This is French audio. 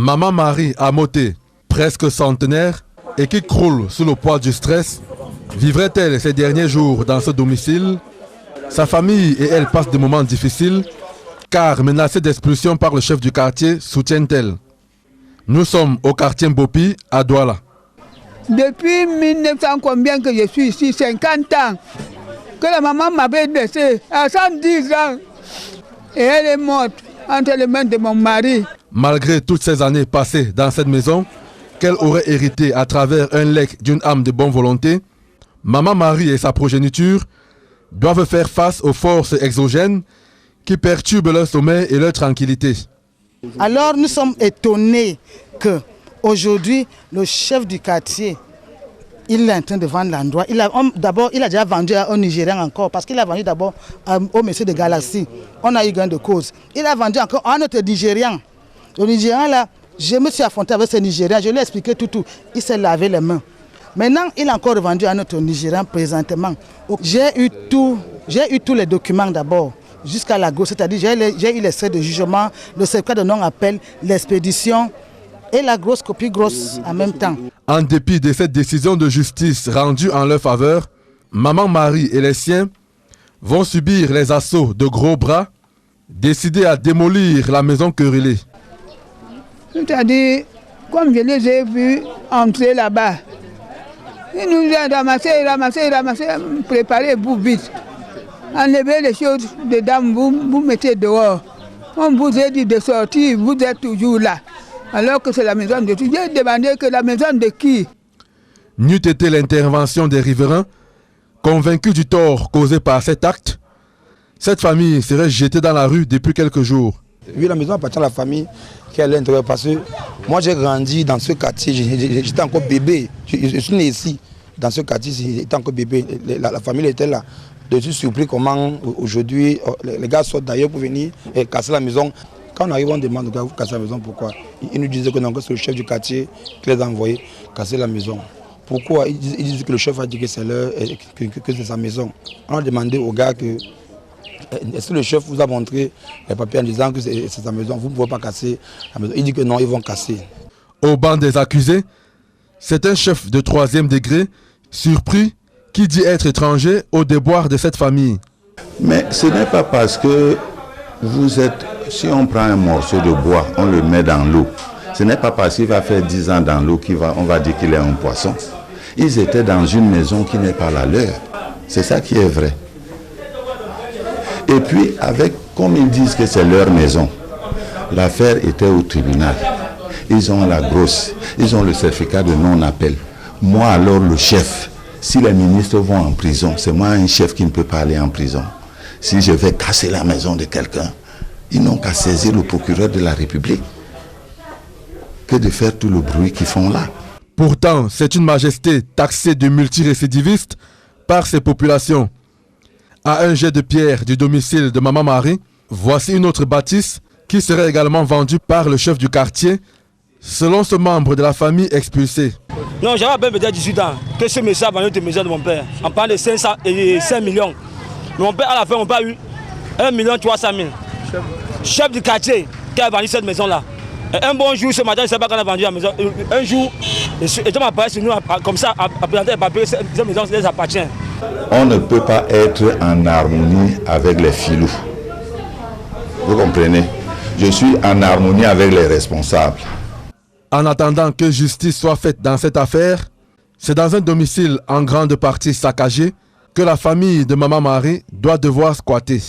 Maman Marie Amoté, presque centenaire et qui croule sous le poids du stress, vivrait-elle ces derniers jours dans ce domicile? Sa famille et elle passent des moments difficiles car menacée d'expulsion par le chef du quartier, soutiennent-elle. Nous sommes au quartier Mbopi à Douala. Depuis 1900 combien que je suis ici, 50 ans, que la maman m'avait laissé à 110 ans et elle est morte entre les mains de mon mari. Malgré toutes ces années passées dans cette maison, qu'elle aurait hérité à travers un legs d'une âme de bonne volonté, Maman Marie et sa progéniture doivent faire face aux forces exogènes qui perturbent leur sommeil et leur tranquillité. Alors nous sommes étonnés que aujourd'hui le chef du quartier, il est en train de vendre l'endroit. D'abord, il a déjà vendu à un Nigérian encore, parce qu'il a vendu d'abord au monsieur de Galaxy. On a eu gain de cause. Il a vendu encore à un autre Nigérian. Le Nigérian là, je me suis affronté avec ce Nigérian, je lui ai expliqué tout. Il s'est lavé les mains. Maintenant, il a encore vendu à notre Nigérian présentement. J'ai eu tous les documents d'abord, jusqu'à la grosse, c'est-à-dire j'ai eu l'extrait de jugement, le certificat de non-appel, l'expédition et la grosse copie grosse en même temps. En dépit de cette décision de justice rendue en leur faveur, Maman Marie et les siens vont subir les assauts de gros bras, décidés à démolir la maison querellée. C'est-à-dire, comme je les ai vus entrer là-bas, ils nous ont ramassé, préparez-vous vite. Enlevez les choses dedans, vous mettez dehors. On vous a dit de sortir, vous êtes toujours là. Alors que c'est la maison de qui? J'ai demandé que la maison de qui? N'eût été l'intervention des riverains, convaincus du tort causé par cet acte, cette famille serait jetée dans la rue depuis quelques jours. Oui, la maison appartient à la famille qui est à l'intérieur parce que moi j'ai grandi dans ce quartier, j'étais encore bébé, je suis né ici, dans ce quartier, j'étais encore bébé, la famille était là. Je suis surpris comment aujourd'hui les gars sortent d'ailleurs pour venir et casser la maison. Quand on arrive, on demande aux gars de casser la maison, pourquoi? Ils nous disaient que c'est le chef du quartier qui les a envoyés casser la maison. Pourquoi? Ils disent que le chef a dit que c'est leur, que c'est sa maison. On a demandé aux gars que est-ce que le chef vous a montré les papiers en disant que c'est sa maison, vous ne pouvez pas casser la maison. Il dit que non, ils vont casser. Au banc des accusés, c'est un chef de 3e degré, surpris, qui dit être étranger au déboire de cette famille. Mais ce n'est pas parce que vous êtes, si on prend un morceau de bois, on le met dans l'eau, ce n'est pas parce qu'il va faire 10 ans dans l'eau qu'on va dire qu'il est un poisson. Ils étaient dans une maison qui n'est pas la leur. C'est ça qui est vrai. Et puis, comme ils disent que c'est leur maison, l'affaire était au tribunal. Ils ont la grosse, ils ont le certificat de non-appel. Moi, alors, le chef, si les ministres vont en prison, c'est moi un chef qui ne peut pas aller en prison. Si je vais casser la maison de quelqu'un, ils n'ont qu'à saisir le procureur de la République que de faire tout le bruit qu'ils font là. Pourtant, c'est une majesté taxée de multirécidiviste par ces populations. À un jet de pierre du domicile de Maman Marie, voici une autre bâtisse qui serait également vendue par le chef du quartier, selon ce membre de la famille expulsé. Non, j'avais à peine peut-être 18 ans que ce monsieur a vendu la maison de mon père. On parle de 500 et 5 millions. Mais mon père, à la fin, on a eu 1 300 000. Chef du quartier qui a vendu cette maison-là. Un bon jour, ce matin, je ne sais pas quand on a vendu la maison. Un jour, je m'appelle sur nous, comme ça, à présenter les papiers, cette maison les appartient. On ne peut pas être en harmonie avec les filous. Vous comprenez? Je suis en harmonie avec les responsables. En attendant que justice soit faite dans cette affaire, c'est dans un domicile en grande partie saccagé que la famille de Maman Marie doit devoir squatter.